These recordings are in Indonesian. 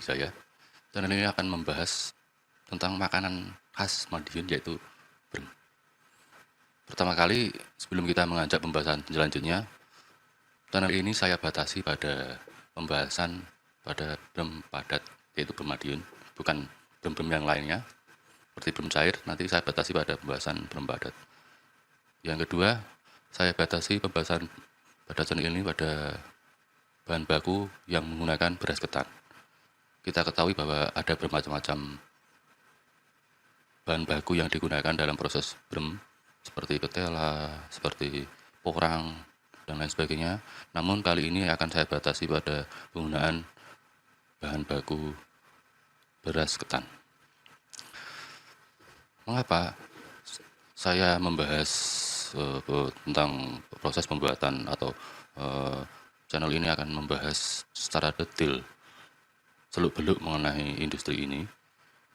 Wijaya. Channel ini akan membahas tentang makanan khas Madiun yaitu brem. Pertama kali sebelum kita mengajak pembahasan selanjutnya, channel ini saya batasi pada pembahasan pada brem padat yaitu brem Madiun, bukan brem-brem yang lainnya seperti brem cair. Nanti saya batasi pada pembahasan brem padat. Yang kedua, saya batasi pembahasan pada channel ini pada bahan baku yang menggunakan beras ketan. Kita ketahui bahwa ada bermacam-macam bahan baku yang digunakan dalam proses brem, seperti ketela, seperti porang, dan lain sebagainya. Namun kali ini akan saya batasi pada penggunaan bahan baku beras ketan. Mengapa saya membahas tentang proses pembuatan atau channel ini akan membahas secara detail seluk-beluk mengenai industri ini?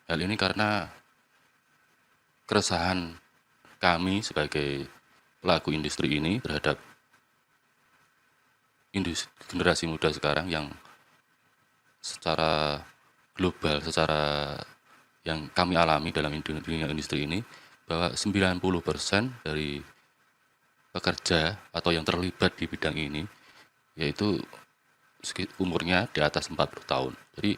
Hal ini karena keresahan kami sebagai pelaku industri ini terhadap generasi muda sekarang yang secara global, secara yang kami alami dalam dunia industri ini, bahwa 90% dari pekerja atau yang terlibat di bidang ini yaitu umurnya di atas 40 tahun. Jadi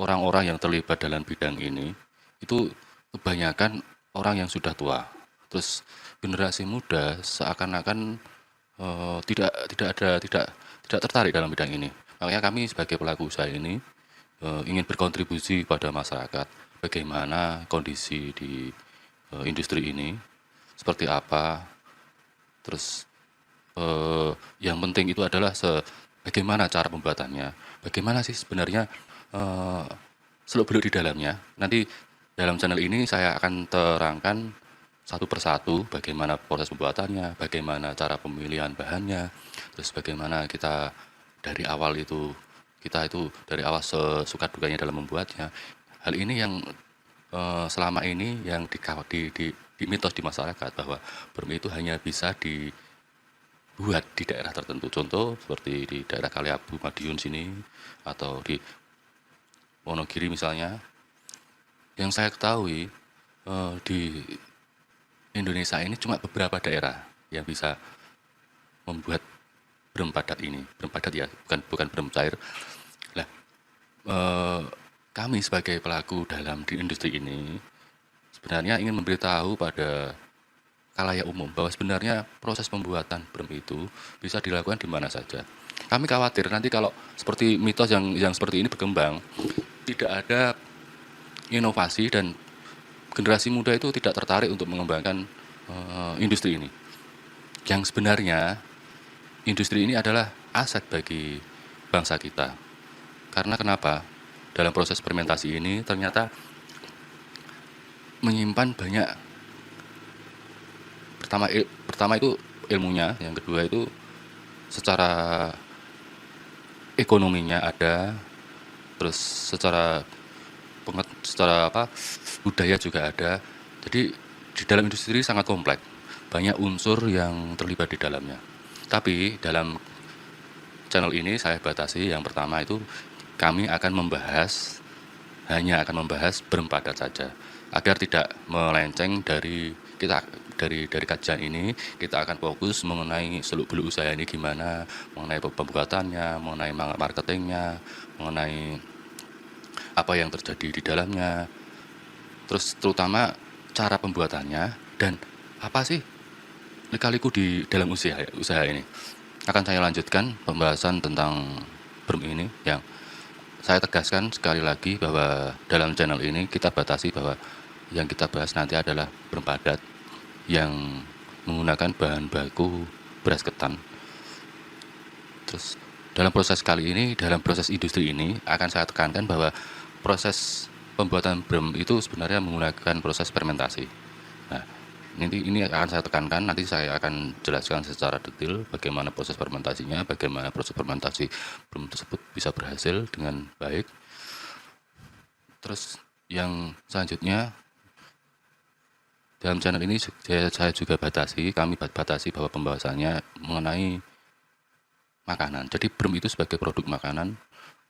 orang-orang yang terlibat dalam bidang ini itu kebanyakan orang yang sudah tua. Terus generasi muda seakan-akan tidak tertarik dalam bidang ini. Makanya kami sebagai pelaku usaha ini ingin berkontribusi pada masyarakat, bagaimana kondisi di industri ini, seperti apa. Terus yang penting itu adalah bagaimana cara pembuatannya, bagaimana sih sebenarnya seluk-beluk di dalamnya. Nanti dalam channel ini saya akan terangkan satu persatu bagaimana proses pembuatannya, bagaimana cara pemilihan bahannya, terus bagaimana kita dari awal itu dari awal sesuka dukanya dalam membuatnya. Hal ini yang selama ini yang di mitos di masyarakat bahwa brem itu hanya bisa dibuat di daerah tertentu. Contoh seperti di daerah Kaliabu, Madiun sini, atau di Wonogiri misalnya. Yang saya ketahui di Indonesia ini cuma beberapa daerah yang bisa membuat brem padat ini. Brem padat ya, bukan brem cair. Nah, kami sebagai pelaku dalam di industri ini sebenarnya ingin memberitahu pada khalayak umum bahwa sebenarnya proses pembuatan brem itu bisa dilakukan di mana saja. Kami khawatir nanti kalau seperti mitos yang seperti ini berkembang, tidak ada inovasi dan generasi muda itu tidak tertarik untuk mengembangkan industri ini. Yang sebenarnya industri ini adalah aset bagi bangsa kita. Karena kenapa? Dalam proses fermentasi ini ternyata menyimpan banyak. Pertama itu ilmunya, yang kedua itu secara ekonominya ada, terus secara budaya juga ada. Jadi di dalam industri sangat kompleks, banyak unsur yang terlibat di dalamnya. Tapi dalam channel ini saya batasi, yang pertama itu kami akan hanya akan membahas brem padat saja, agar tidak melenceng dari kajian ini. Kita akan fokus mengenai seluk-beluk usaha ini gimana, mengenai pembuatannya, mengenai marketingnya, mengenai apa yang terjadi di dalamnya, terus terutama cara pembuatannya dan apa sih lika-liku di dalam usaha ini. Akan saya lanjutkan pembahasan tentang brem ini. Yang saya tegaskan sekali lagi bahwa dalam channel ini kita batasi bahwa yang kita bahas nanti adalah brem padat yang menggunakan bahan baku beras ketan. Terus dalam proses kali ini, dalam proses industri ini akan saya tekankan bahwa proses pembuatan brem itu sebenarnya menggunakan proses fermentasi. Nah, ini akan saya tekankan, nanti saya akan jelaskan secara detail bagaimana proses fermentasinya, bagaimana proses fermentasi brem tersebut bisa berhasil dengan baik. Terus yang selanjutnya, dalam channel ini saya juga kami batasi bahwa pembahasannya mengenai makanan. Jadi brem itu sebagai produk makanan,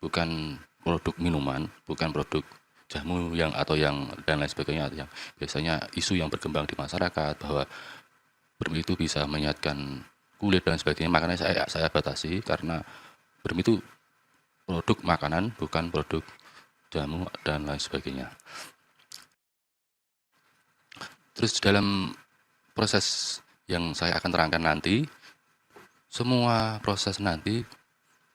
bukan produk minuman, bukan produk jamu yang atau yang dan lain sebagainya, yang biasanya isu yang berkembang di masyarakat bahwa brem itu bisa menyehatkan kulit dan sebagainya. Makanya saya batasi karena brem itu produk makanan, bukan produk jamu dan lain sebagainya. Terus dalam proses yang saya akan terangkan nanti, semua proses nanti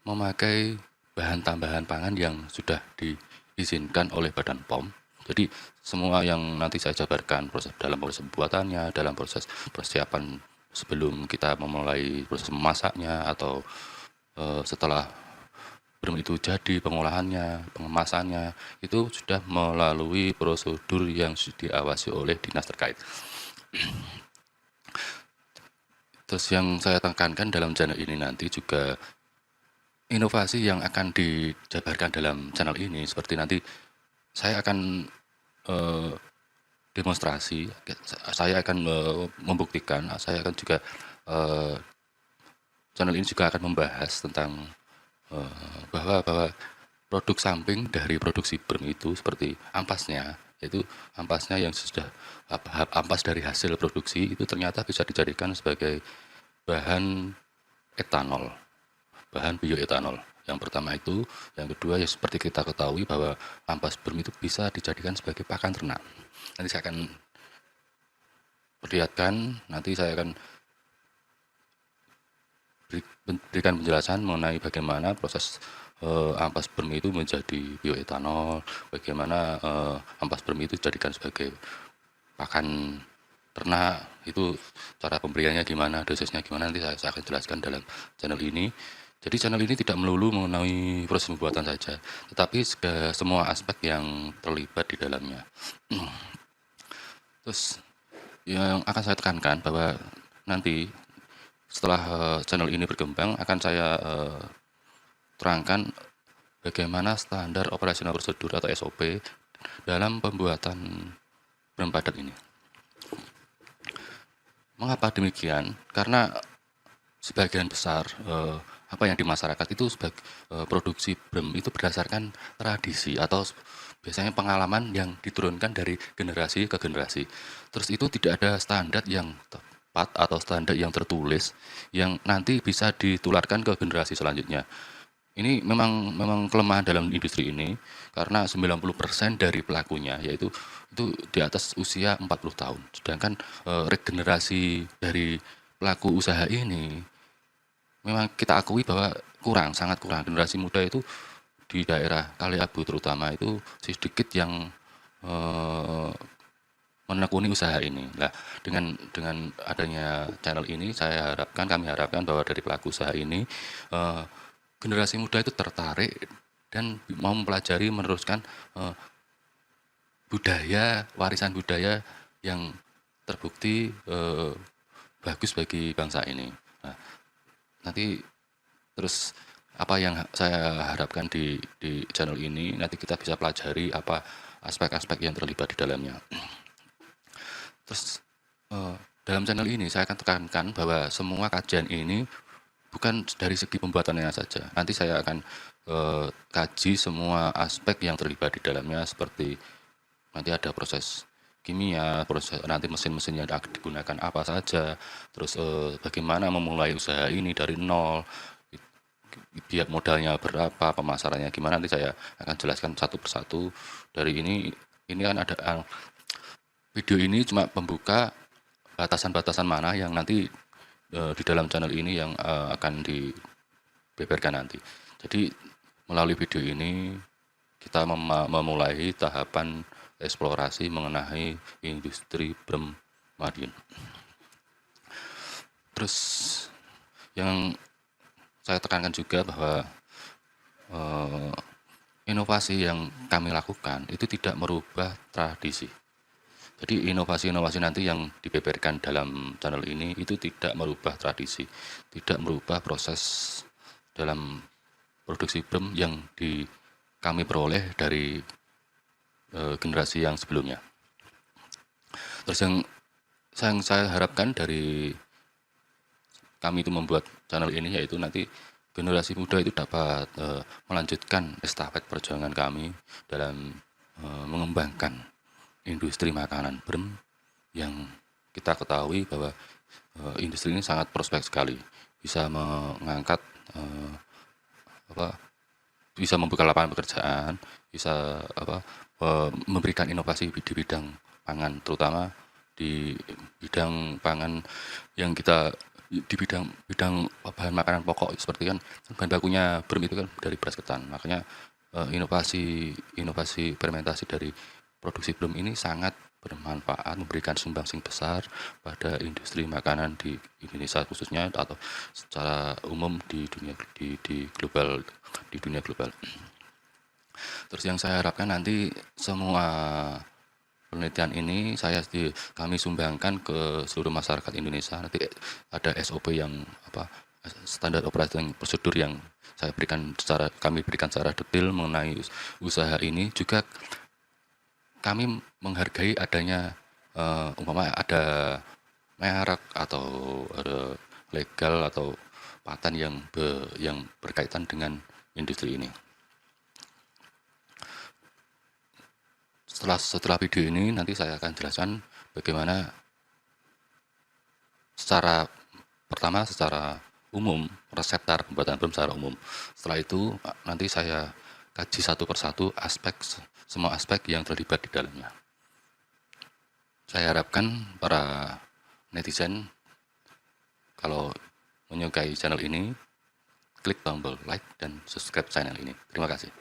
memakai bahan tambahan pangan yang sudah diizinkan oleh Badan POM. Jadi semua yang nanti saya jabarkan dalam proses pembuatannya, dalam proses persiapan sebelum kita memulai proses memasaknya atau setelah brem itu jadi, pengolahannya, pengemasannya, itu sudah melalui prosedur yang diawasi oleh dinas terkait. Terus yang saya tekankan dalam channel ini nanti juga inovasi yang akan dijabarkan dalam channel ini, seperti nanti saya akan demonstrasi, saya akan membuktikan, saya akan juga channel ini juga akan membahas tentang bahwa produk samping dari produksi brem itu seperti ampasnya, yaitu ampasnya yang sudah ampas dari hasil produksi itu ternyata bisa dijadikan sebagai bahan etanol, bahan bioetanol. Yang pertama itu, yang kedua ya seperti kita ketahui bahwa ampas brem itu bisa dijadikan sebagai pakan ternak. Nanti saya akan perlihatkan, nanti saya akan berikan penjelasan mengenai bagaimana proses ampas brem itu menjadi bioetanol, bagaimana ampas brem itu dijadikan sebagai pakan ternak, itu cara pemberiannya gimana, dosisnya gimana, nanti saya akan jelaskan dalam channel ini. Jadi channel ini tidak melulu mengenai proses pembuatan saja, tetapi semua aspek yang terlibat di dalamnya. Terus yang akan saya tekankan bahwa nanti setelah channel ini berkembang akan saya terangkan bagaimana standar operasional prosedur atau SOP dalam pembuatan brem padat ini. Mengapa demikian? Karena sebagian besar apa yang di masyarakat itu produksi brem itu berdasarkan tradisi atau biasanya pengalaman yang diturunkan dari generasi ke generasi. Terus itu tidak ada standar yang tepat atau standar yang tertulis yang nanti bisa ditularkan ke generasi selanjutnya. Ini memang kelemahan dalam industri ini karena 90% dari pelakunya yaitu itu di atas usia 40 tahun. Sedangkan regenerasi dari pelaku usaha ini memang kita akui bahwa sangat kurang. Generasi muda itu di daerah Kaliabu terutama itu sedikit yang menekuni usaha ini. Nah, dengan adanya channel ini kami harapkan bahwa dari pelaku usaha ini generasi muda itu tertarik dan mau mempelajari, meneruskan warisan budaya yang terbukti bagus bagi bangsa ini. Nah, nanti terus apa yang saya harapkan di channel ini, nanti kita bisa pelajari apa aspek-aspek yang terlibat di dalamnya. Terus dalam channel ini saya akan tekankan bahwa semua kajian ini bukan dari segi pembuatannya saja. Nanti saya akan kaji semua aspek yang terlibat di dalamnya, seperti nanti ada proses kimia, proses nanti mesin-mesin yang digunakan apa saja, terus bagaimana memulai usaha ini dari nol, biaya modalnya berapa, pemasarannya gimana, nanti saya akan jelaskan satu persatu. Dari ini kan ada video ini cuma pembuka batasan-batasan mana yang nanti di dalam channel ini yang akan dibeberkan nanti. Jadi melalui video ini kita memulai tahapan eksplorasi mengenai industri brem Madiun. Terus yang saya tekankan juga bahwa inovasi yang kami lakukan itu tidak merubah tradisi. Jadi inovasi-inovasi nanti yang dibeberkan dalam channel ini itu tidak merubah tradisi, tidak merubah proses dalam produksi brem yang kami peroleh dari generasi yang sebelumnya. Terus yang saya harapkan dari kami itu membuat channel ini yaitu nanti generasi muda itu dapat melanjutkan estafet perjuangan kami dalam mengembangkan industri makanan brem yang kita ketahui bahwa industri ini sangat prospek sekali, bisa mengangkat apa bisa membuka lapangan pekerjaan, bisa memberikan inovasi di bidang pangan, terutama di bidang pangan yang kita di bidang bahan makanan pokok seperti kan bahan bakunya brem itu kan dari beras ketan, makanya inovasi fermentasi dari produksi brem ini sangat bermanfaat, memberikan sumbangsih besar pada industri makanan di Indonesia khususnya atau secara umum di dunia global. Terus yang saya harapkan nanti semua penelitian ini kami sumbangkan ke seluruh masyarakat Indonesia. Nanti ada SOP yang standar operating prosedur yang kami berikan secara detail mengenai usaha ini. Juga kami menghargai adanya umpama ada merek atau ada legal atau paten yang berkaitan dengan industri ini. Setelah video ini nanti saya akan jelaskan bagaimana secara umum reseptar pembuatan brem secara umum. Setelah itu nanti saya kaji satu persatu semua aspek yang terlibat di dalamnya. Saya harapkan para netizen kalau menyukai channel ini, klik tombol like dan subscribe channel ini. Terima kasih.